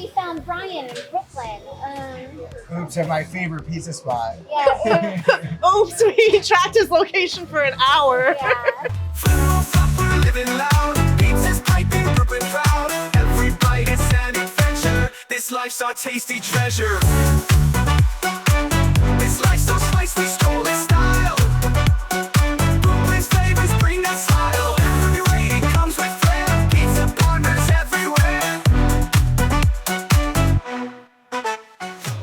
found Brian in Brooklyn. Oops, at my favorite pizza spot. Yeah. Oops, we tracked his location for an hour. Yeah. Living loud, pizzas piping, Brooklyn proud. Every bite is an adventure. This life's our tasty treasure. This life's so spicy, stroll in style. Brooklyn's flavors bring that smile. Every rating comes with flair. Pizza partners everywhere.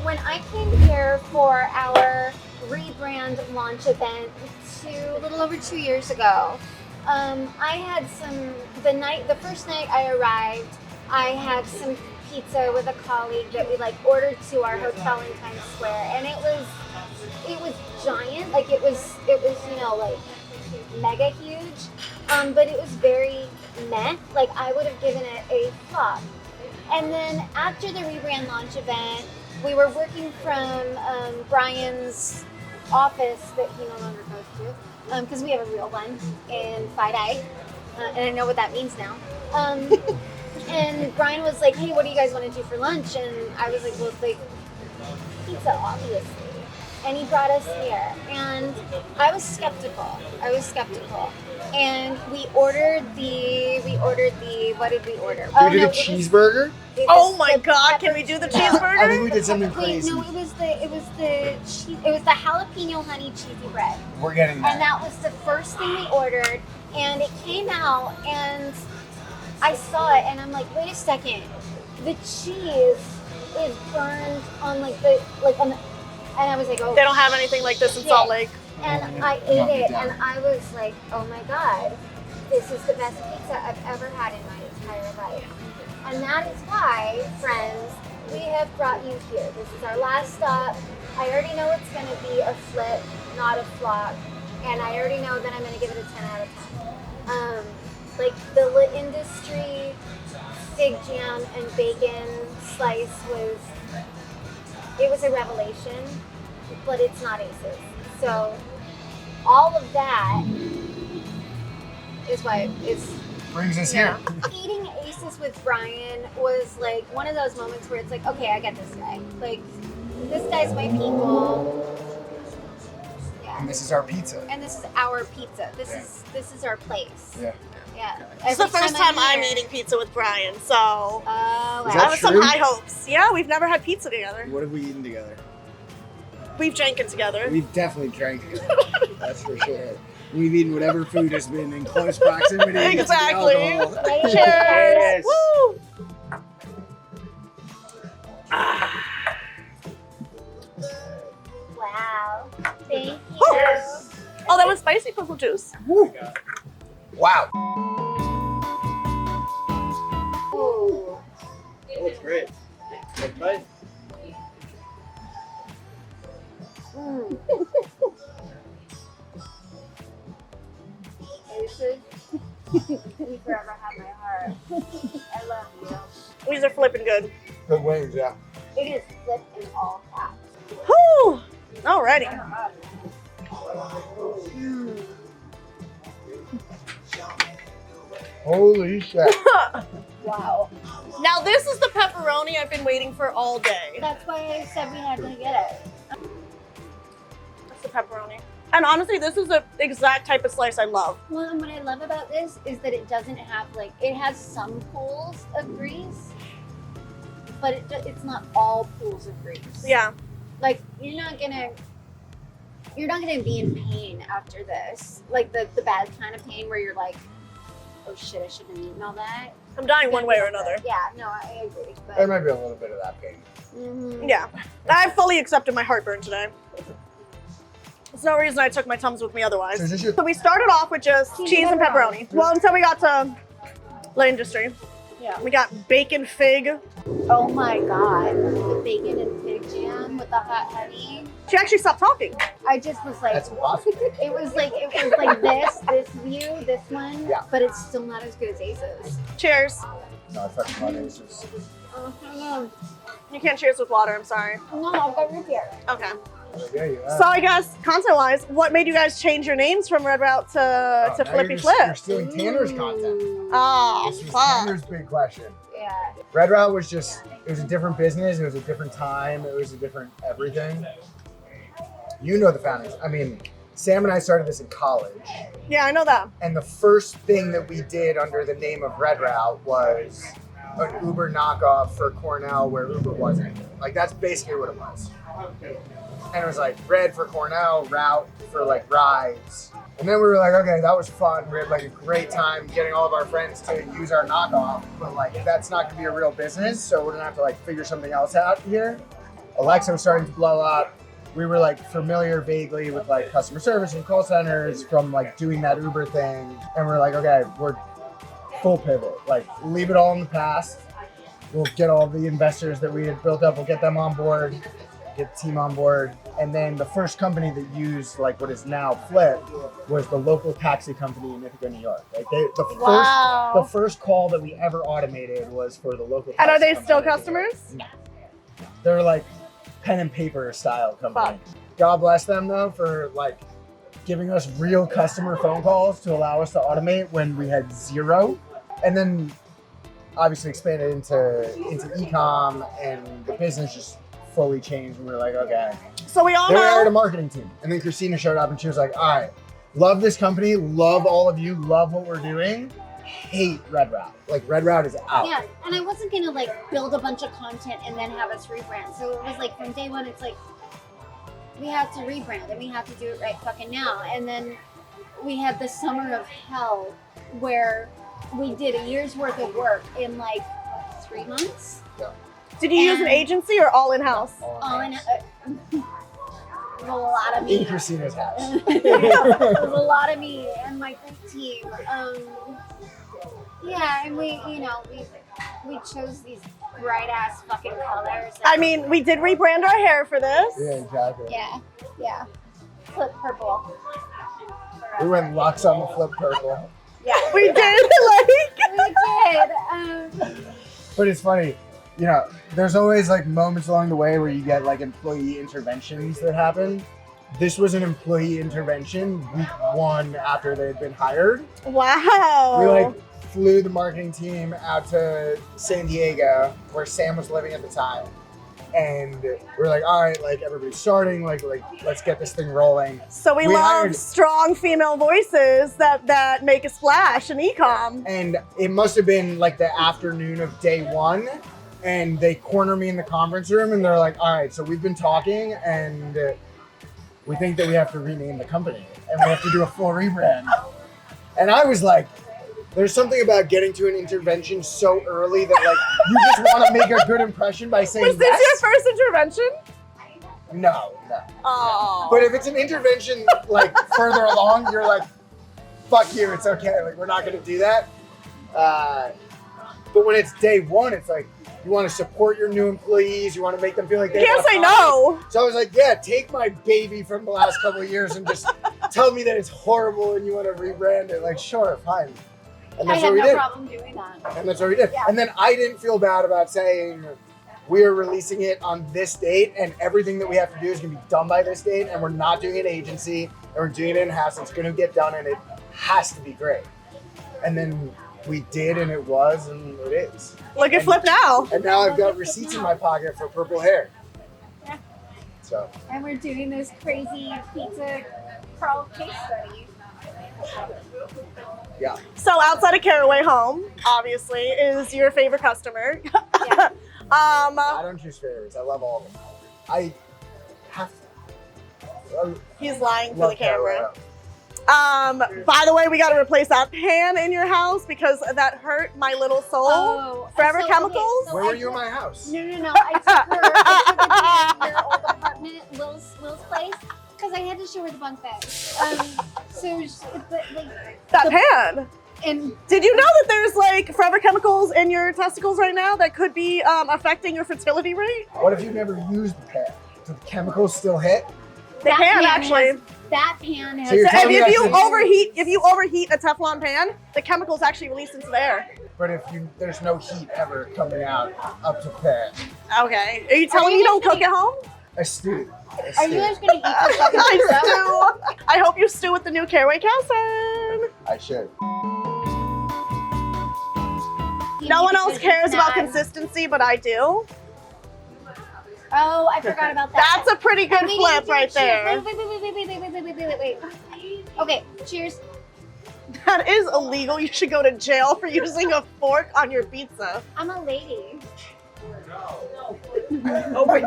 When I came here for our rebrand launch event a little over 2 years ago, I had the first night I arrived, I had some pizza with a colleague that we ordered to our hotel in Times Square, and it was giant, it was mega huge, but it was very meh, I would have given it a flop. And then after the rebrand launch event, we were working from Brian's office that he no longer goes to, because we have a real one in Friday, and I know what that means now. And Brian was like, "Hey, what do you guys want to do for lunch?" And I was like, "Well, pizza, obviously." And he brought us here, and I was skeptical. And we ordered the what did we order? Did we do the cheeseburger? Oh my God! Can we do the cheeseburger? I think we did something Wait, crazy. no, it was the jalapeno honey cheesy bread. We're getting And that. that was the first thing we ordered, and it came out, and I saw it, and I'm like, wait a second, the cheese is burned on and I was like, oh. They don't have anything like this in Salt Lake. And I ate it, and I was like, oh my God, this is the best pizza I've ever had in my entire life. And that is why, friends, we have brought you here. This is our last stop. I already know it's going to be a flip, not a flop. And I already know that I'm going to give it a 10 out of 10. The industry fig jam and bacon slice was a revelation, but it's not Aces. So all of that is why it's Brings us here. Eating Aces with Brian was one of those moments where it's okay, I get this guy. This guy's my people. Yeah. And this is our pizza. And this is our pizza. This is our place. Yeah. Yeah. It's the Every first time I'm here. eating pizza with Brian, so Oh, Is I that have some true? high hopes. Yeah, we've never had pizza together. What have we eaten together? We've drank it together. We've definitely drank it. That's for sure. We've eaten whatever food has been in close proximity Exactly. to the alcohol. Cheers. Cheers! Yes. Woo! Wow. Thank you. Oh, that was spicy pickle juice. Woo. Wow. Ooh. That looks great. Looks nice. Mm. Aces, you forever have my heart. I love you. These are flipping good. Good wings, yeah. It is flipped in all caps. Whew! Alrighty. Mm. Holy shit. Wow. Now this is the pepperoni I've been waiting for all day. That's why I said we had to get it. That's the pepperoni. And honestly, this is the exact type of slice I love. Well, and what I love about this is that it doesn't have it has some pools of grease, but it's not all pools of grease. Yeah. You're not gonna be in pain after this. The bad kind of pain where you're like, oh shit, I shouldn't have eaten all that. I'm dying one way or another. Yeah, no, I agree. But There might be a little bit of that pain. mhm. Yeah. I fully accepted my heartburn today. There's no reason I took my Tums with me otherwise. So is this your- So we started off with just cheese and pepperoni. Well, until we got to La Industry. Yeah. We got bacon fig. Oh my god, the bacon and pig jam with the hot honey. She actually stopped talking. I just was like, That's awesome. it was like this view, this one, Yeah. but it's still not as good as Ace's. Cheers. No, I fucking love Aces. Oh, hang on. You can't cheers with water, I'm sorry. No, I've got root beer. Okay. Yeah, you So I guess content-wise, what made you guys change your names from Red Route to now Flippy you're Flip? stealing Tanner's content. Oh, This was fuck. Tanner's big question. Yeah. Red Route was just It was a different business. It was a different time. It was a different everything. You know the founders. I mean, Sam and I started this in college. Yeah, I know that. And the first thing that we did under the name of Red Route was an Uber knockoff for Cornell where Uber wasn't. Like, that's basically what it was. And it was like Red for Cornell, Route for like rides. And then we were like, okay, that was fun. We had like a great time getting all of our friends to use our knockoff. But like, that's not gonna be a real business, so we're gonna have to like figure something else out here. Alexa was starting to blow up. We were like familiar vaguely with like customer service and call centers from like doing that Uber thing. And we're like, okay, we're full pivot. Like, leave it all in the past. We'll get all the investors that we had built up, we'll get them on board, get the team on board. And then the first company that used like what is now Flip was the local taxi company in Ithaca, New York. Like the first call that we ever automated was for the local taxi And are they company still in New York. customers? No. They're like pen and paper style company. Fuck. God bless them though for like giving us real customer phone calls to allow us to automate when we had zero. And then obviously expanded into e-com, and the business just fully changed. And we were like, okay. So we all Then we hired a know. marketing team. And then Christina showed up and she was like, all right, love this company, love all of you, love what we're doing, hate Red Route. Like, Red Route is out. Yeah, and I wasn't gonna like build a bunch of content and then have us rebrand. So it was like from day one, it's like we have to rebrand and we have to do it right fucking now. And then we had the summer of hell where we did a year's worth of work in like 3 months. Did you use an agency or all in-house? All in a lot of me. In Christina's house. It was a lot of me and my great team. Yeah, and we chose these bright ass fucking colors. I mean, we did rebrand our hair for this. Yeah, exactly. Yeah. Flip purple. We went Lux on the Flip purple. Yeah, We did, like. we did. But it's funny, you know, there's always like moments along the way where you get like employee interventions that happen. This was an employee intervention week 1 after they had been hired. Wow. We like flew the marketing team out to San Diego where Sam was living at the time. And we were like, all right, like everybody's starting, like let's get this thing rolling. So we love hired- strong female voices that make a splash in e-com. And it must have been like the afternoon of day 1. And they corner me in the conference room and they're like, all right, so we've been talking and we think that we have to rename the company and we have to do a full rebrand. And I was like, there's something about getting to an intervention so early that like you just want to make a good impression by saying Was this yes. your first intervention? No. Oh. But if it's an intervention like further along, you're like, fuck you, it's okay. Like, we're not going to do that. But when it's day 1, it's like, you want to support your new employees. You want to make them feel like they You can't have say autonomy. no. So I was like, yeah, take my baby from the last couple of years and just tell me that it's horrible and you want to rebrand it. Like, sure, fine. And I that's had what we no did. problem doing that. And that's what we did. Yeah. And then I didn't feel bad about saying we are releasing it on this date and everything that we have to do is going to be done by this date and we're not doing an agency and we're doing it in-house. It's going to get done and it has to be great. And then we did and it was and it is. Look at Flip now. And now I've got receipts in my pocket for purple hair. Yeah. So And we're doing this crazy pizza crawl case study. yeah. So outside of Caraway Home, obviously, is your favorite customer. Yeah. I don't choose favorites. I love all of them. I have to. He's lying for Love the camera. Carolina. By the way, we got to replace that pan in your house because that hurt my little soul. Oh, Forever so, Chemicals? okay, so Where I were you in took- my house? No. I took her to your old apartment, Will's place, because I had to show her the bunk bed. So, That the- pan. and Did you know that there's like Forever Chemicals in your testicles right now that could be affecting your fertility rate? What if you never used the pan? Do the chemicals still hit? They That can pan actually. has- that pan has. So you're So telling me I if you should- overheat a Teflon pan, the chemicals actually release into the air. But if there's no heat ever coming out up to pan. Okay. Are you telling me you you don't guys cook at home? I stew. Are you guys gonna eat this fucking I pizza? stew. I hope you stew with the new Caraway Casson. I should. No one else because cares it's about not- consistency, but I do. Oh, I forgot about that. That's a pretty good We need flip to right cheers. there. Wait. Okay, cheers. That is illegal. You should go to jail for using a fork on your pizza. I'm a lady. Oh my.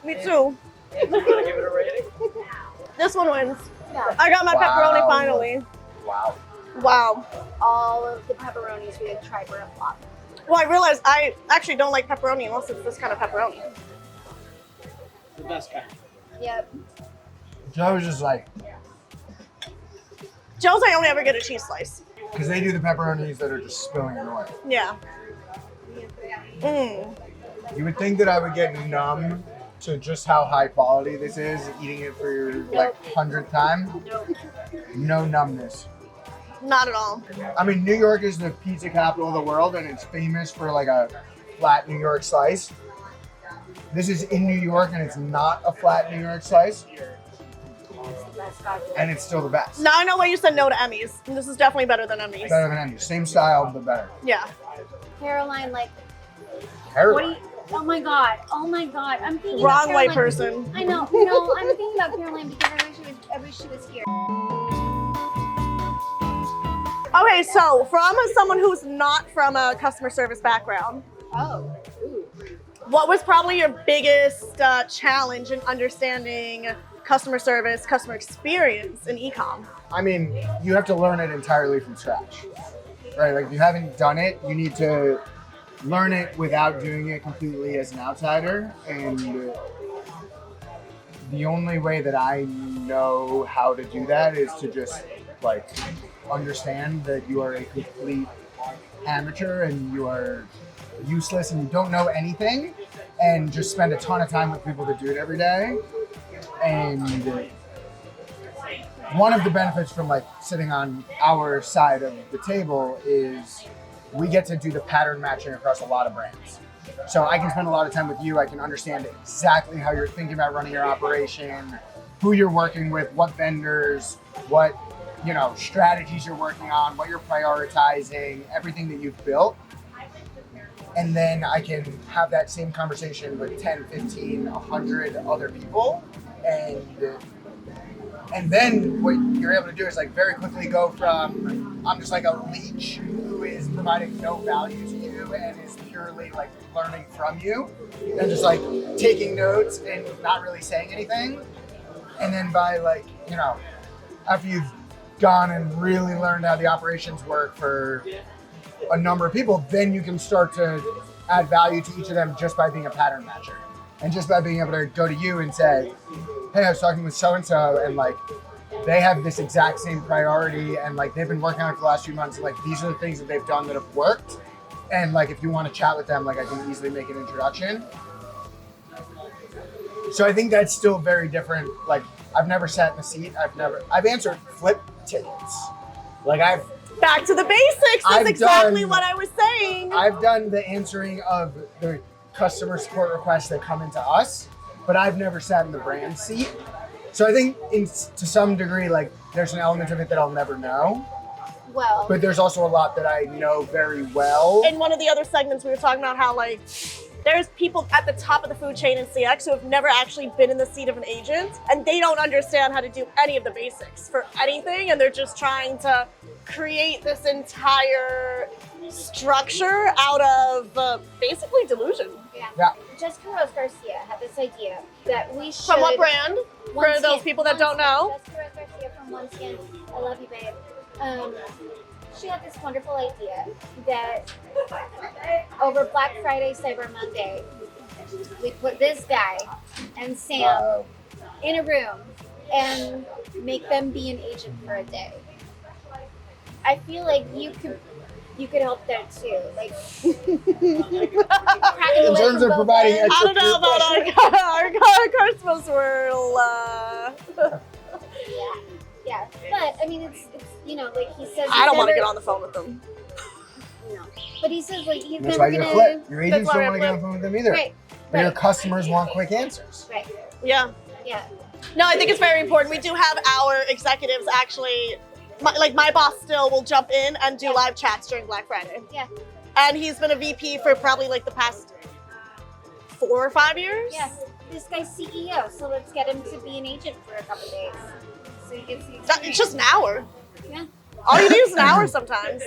Me too. Andy's gonna give it a rating? This one wins. Yeah. I got my Wow. pepperoni finally. Wow. Wow. All of the pepperonis we had tried were a flop. Well, I realized I actually don't like pepperoni unless it's this kind of pepperoni. The best kind. Yep. Joe was just like, Joe's I only ever get a cheese slice. because they do the pepperonis that are just spilling annoying. Yeah. Mmm. You would think that I would get numb to just how high quality this is, eating it for your like 100th time. Nope. No numbness. Not at all. I mean, New York is the pizza capital of the world, and it's famous for like a flat New York slice. This is in New York, and it's not a flat New York slice, and it's still the best. Now I know why you said no to Emmys. This is definitely better than Emmys. Better than any. Same style, but better. Yeah. Caroline, like, Terrible. what do you? Oh my god. I'm thinking. Wrong of white Caroline. person. I know. No, I'm thinking about Caroline because I wish she was here. Okay, so from someone who's not from a customer service background, Oh. Ooh. what was probably your biggest challenge in understanding customer service, customer experience in e-com? I mean, you have to learn it entirely from scratch, right? Like, if you haven't done it, you need to learn it without doing it completely as an outsider. And the only way that I know how to do that is to just like understand that you are a complete amateur and you are useless and you don't know anything, and just spend a ton of time with people that do it every day. And one of the benefits from like sitting on our side of the table is we get to do the pattern matching across a lot of brands. So I can spend a lot of time with you. I can understand exactly how you're thinking about running your operation, who you're working with, what vendors, what, you know, strategies you're working on, what you're prioritizing, everything that you've built. And then I can have that same conversation with 10, 15, 100 other people. And then what you're able to do is like very quickly go from I'm just like a leech who is providing no value to you and is purely like learning from you and just like taking notes and not really saying anything. And then by like, you know, after you've gone and really learned how the operations work for a number of people, then you can start to add value to each of them just by being a pattern matcher. And just by being able to go to you and say, hey, I was talking with so-and-so and like, they have this exact same priority and like they've been working on it for the last few months and like these are the things that they've done that have worked. And like if you want to chat with them, like I can easily make an introduction. So I think that's still very different. Like I've never sat in a seat. I've answered flip tickets. Like Back to the basics. That's I've exactly done- what I was saying. I've done the answering of the customer support requests that come into us, but I've never sat in the brand seat. So I think to some degree, like there's an element of it that I'll never know, Well. but there's also a lot that I know very well. In one of the other segments, we were talking about how like there's people at the top of the food chain in CX who have never actually been in the seat of an agent, and they don't understand how to do any of the basics for anything, and they're just trying to create this entire structure out of basically delusion. Yeah. Jessica Rose Garcia had this idea that we should. From what brand? For One those Skin. people that One don't Skin. know. Jessica Rose Garcia from One Skin. I love you, babe. She had this wonderful idea that over Black Friday, Cyber Monday, we put this guy and Sam in a room and make them be an agent for a day. I feel like you could help there too. Like In terms of providing I extra don't know food about our customers were yeah. But I mean, it's you know, like he says. I don't want to never- get on the phone with them. No. But he says like he's That's never why you're gonna. flip. Your agents That's why don't want to I get on the phone with them either. Right. But your Right. customers want quick answers. Right. Yeah. Yeah. No, I think it's very important. We do have our executives actually, my boss still will jump in and do live chats during Black Friday. Yeah. And he's been a VP for probably like the past 4 or 5 years. Yeah. This guy's CEO, so let's get him to be an agent for a couple days. So you can see. It's just an hour. Yeah. All you need is an hour sometimes.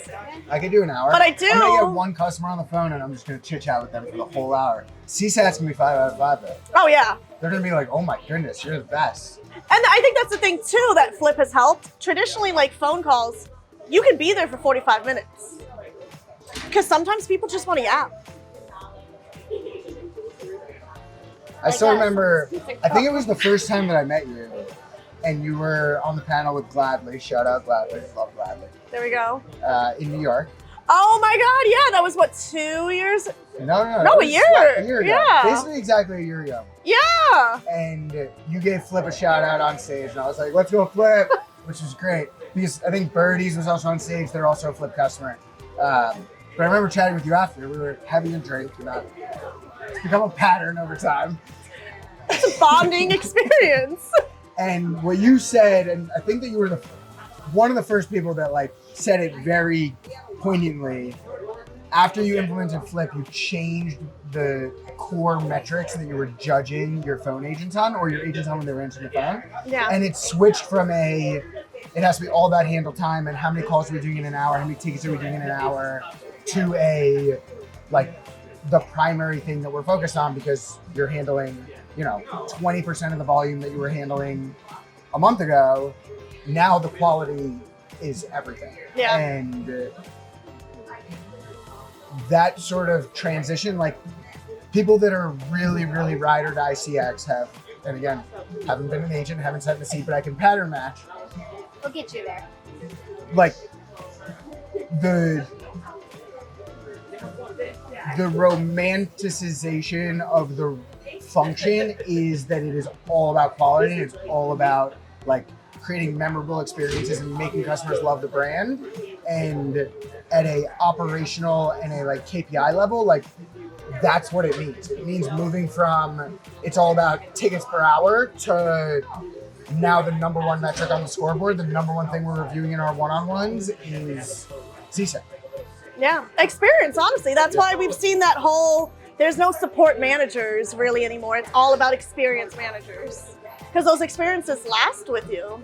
I could do an hour. But I do. I'm gonna get one customer on the phone and I'm just gonna chit chat with them for the whole hour. CSAT's gonna be 5 out of 5 though. Oh yeah. They're gonna be like, oh my goodness, you're the best. And I think that's the thing too that Flip has helped. Traditionally, like phone calls, you can be there for 45 minutes. Because sometimes people just want to yap. I still us. remember, I think it was the first time that I met you, and you were on the panel with Gladly. Shout out Gladly, love Gladly. There we go. In New York. Oh my God, yeah, that was what, 2 years? No, No, it a was year. A year ago. Yeah. Basically exactly a year ago. Yeah. And you gave Flip a shout out on stage, and I was like, let's go Flip, which was great. Because I think Birdies was also on stage. They're also a Flip customer. But I remember chatting with you after. We were having a drink. It's become a pattern over time. It's a bonding experience. And what you said, and I think that you were one of the first people that like said it very poignantly. After you implemented Flip, you changed the core metrics that you were judging your phone agents on, or your agents on when they were answering the phone. Yeah. And it switched from it has to be all about handle time and how many calls are we doing in an hour, how many tickets are we doing in an hour, to the primary thing that we're focused on, because you're handling, 20% of the volume that you were handling a month ago. Now the quality is everything. Yeah. And that sort of transition, like people that are really, really ride or die CX have, and again, haven't been an agent, haven't sat in the seat, but I can pattern match. We'll get you there. Like the romanticization of the function is that it is all about quality. It's all about like creating memorable experiences and making customers love the brand. And at a operational and a like KPI level, like that's what it means. It means moving from it's all about tickets per hour to now the number one metric on the scoreboard, the number one thing we're reviewing in our one-on-ones is CSAT. Yeah, experience, honestly. That's why we've seen that whole, there's no support managers really anymore. It's all about experience managers. Because those experiences last with you.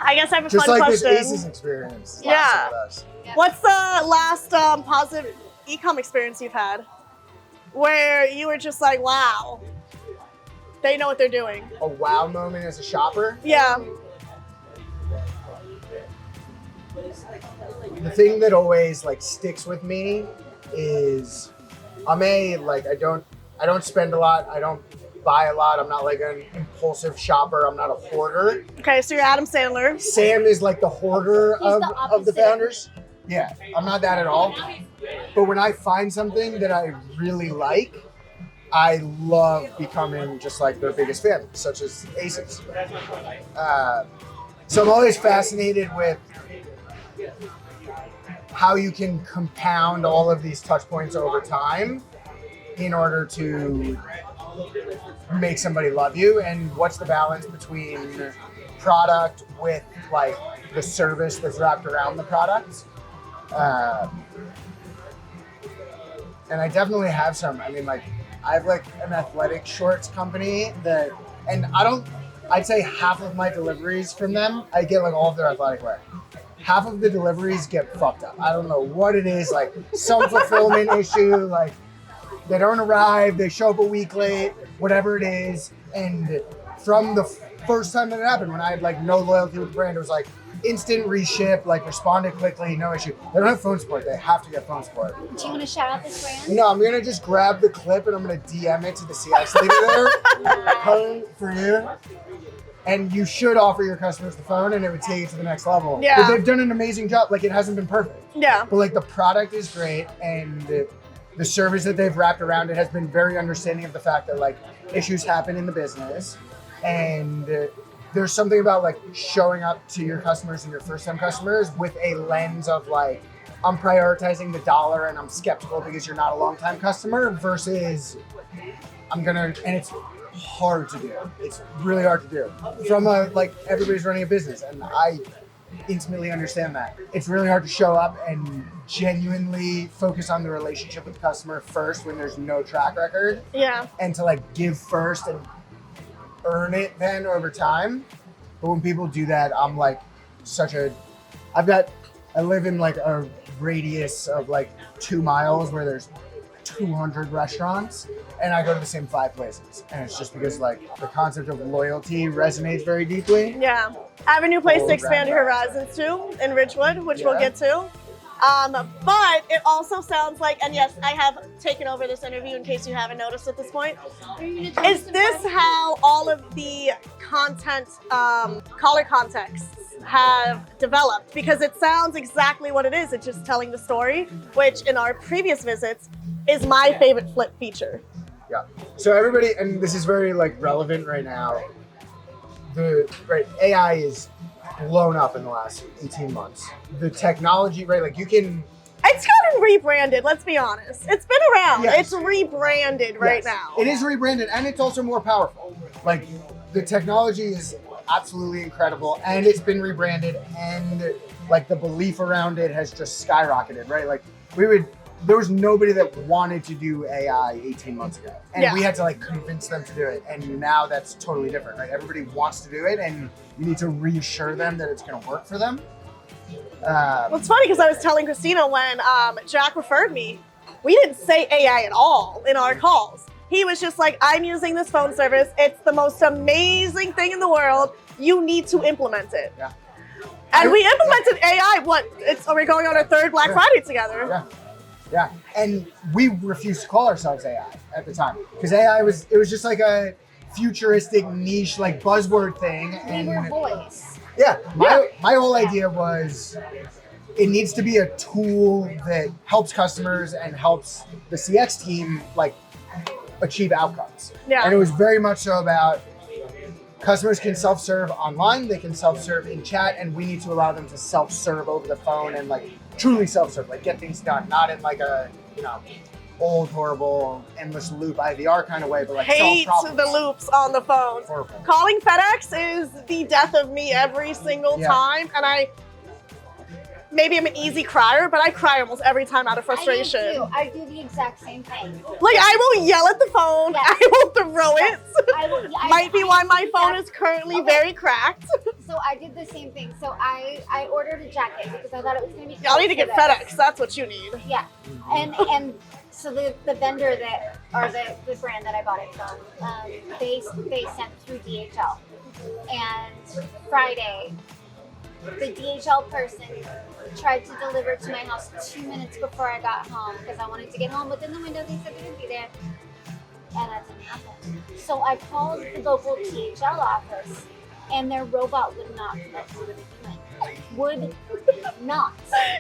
I guess I have a Just fun like question. this ACES experience. Yeah. lasted with us. What's the last positive e-com experience you've had? Where you were just like, wow, they know what they're doing. A wow moment as a shopper. Yeah. The thing that always like sticks with me is I don't spend a lot. I don't buy a lot. I'm not like an impulsive shopper. I'm not a hoarder. Okay, so you're Adam Sandler. Sam is like the hoarder He's of the the opposite. founders. Yeah, I'm not that at all. But when I find something that I really like, I love becoming just like their biggest fan, such as ACES. So I'm always fascinated with how you can compound all of these touch points over time in order to make somebody love you, and what's the balance between product with like the service that's wrapped around the product. And I definitely have some. I mean, like I have like an athletic shorts company that, and I'd say half of my deliveries from them, I get like all of their athletic wear. Half of the deliveries get fucked up. I don't know what it is, like some fulfillment issue, like they don't arrive, they show up a week late, whatever it is. And from the first time that it happened, when I had like no loyalty with the brand, it was like instant reship, like responded quickly, no issue. They don't have phone support, they have to get phone support. Do you want to shout out this brand? No, I'm gonna just grab the clip and I'm gonna DM it to the CX leader there, coming for you. And you should offer your customers the phone and it would take it to the next level. Yeah. But they've done an amazing job. Like it hasn't been perfect. Yeah. But like the product is great and the service that they've wrapped around it has been very understanding of the fact that like issues happen in the business. And there's something about like showing up to your customers and your first time customers with a lens of like, I'm prioritizing the dollar and I'm skeptical because you're not a long time customer versus and it's hard to do. It's really hard to do. From like everybody's running a business, and I intimately understand that. It's really hard to show up and genuinely focus on the relationship with the customer first when there's no track record, Yeah. and to like give first and earn it then over time. But when people do that, I'm like I live in like a radius of like 2 miles where there's 200 restaurants, and I go to the same 5 places. And it's just because like the concept of loyalty resonates very deeply. Yeah. I have a new place to Cool, expand your roundabout. horizons to in Ridgewood, which we'll Yeah. get to. But it also sounds like, and yes, I have taken over this interview in case you haven't noticed at this point. Are you gonna tell me Is some this fun? how all of the content, color contexts have developed? Because it sounds exactly what it is. It's just telling the story, which in our previous visits is my favorite flip feature. Yeah. So everybody, and this is very like relevant right now. AI is blown up in the last 18 months. The technology, right? Like you can. It's gotten rebranded, let's be honest. It's been around. Yes. It's rebranded right Yes. now. It is rebranded, and it's also more powerful. Like the technology is absolutely incredible, and it's been rebranded, and like the belief around it has just skyrocketed, right? Like there was nobody that wanted to do AI 18 months ago, and Yeah. we had to like convince them to do it. And now that's totally different, right? Everybody wants to do it, and you need to reassure them that it's going to work for them. Well, it's funny because I was telling Christina when Jack referred me, we didn't say AI at all in our calls. He was just like, I'm using this phone service. It's the most amazing thing in the world. You need to implement it. Yeah. And we implemented AI. Are we going on our 3rd Black Yeah. Friday together? Yeah. Yeah, and we refused to call ourselves AI at the time because AI was just like a futuristic niche like buzzword thing. We And were voice. yeah, my whole idea was it needs to be a tool that helps customers and helps the CX team like achieve outcomes. Yeah. And it was very much so about customers can self-serve online, they can self-serve in chat, and we need to allow them to self-serve over the phone and like truly self-serve, like get things done, not in like a, old, horrible, endless loop IVR kind of way, but like Hate solve problems. the loops on the phone. Horrible. Calling FedEx is the death of me every single Yeah. time. And maybe I'm an easy crier, but I cry almost every time out of frustration. I do the exact same thing. Like I will yell at the phone. Yes. I will throw it. Might be why my phone is currently Okay. very cracked. So I did the same thing. So I ordered a jacket because I thought it was gonna be. Y'all need to get close FedEx. this. That's what you need. Yeah, and so the vendor that, or the brand that I bought it from, they sent through DHL, and Friday, the DHL person tried to deliver to my house 2 minutes before I got home because I wanted to get home within the window. They said they would be there, and that didn't happen. So I called the local DHL office, and their robot would not connect to the human. Would not.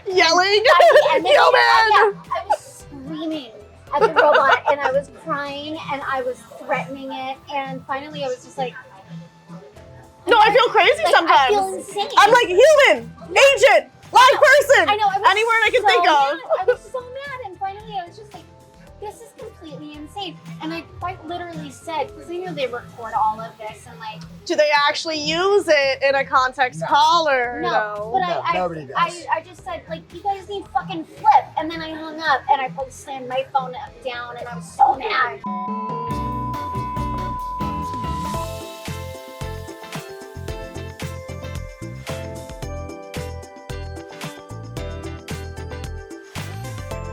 Yelling. And then Yo, man. I was screaming at the robot, and I was crying, and I was threatening it, and finally I was just like, No, I feel crazy like, sometimes. I feel insane. I'm like human, agent, live person. I know. I was Any word I can so think mad. of. I was so mad, and finally I was just like, this is completely insane. And I quite literally said, because I know they record all of this, and like, Do they actually use it in a context No. caller? no. But No, nobody does. I just said, like, you guys need fucking flip. And then I hung up, and I slammed my phone down, and I was so mad.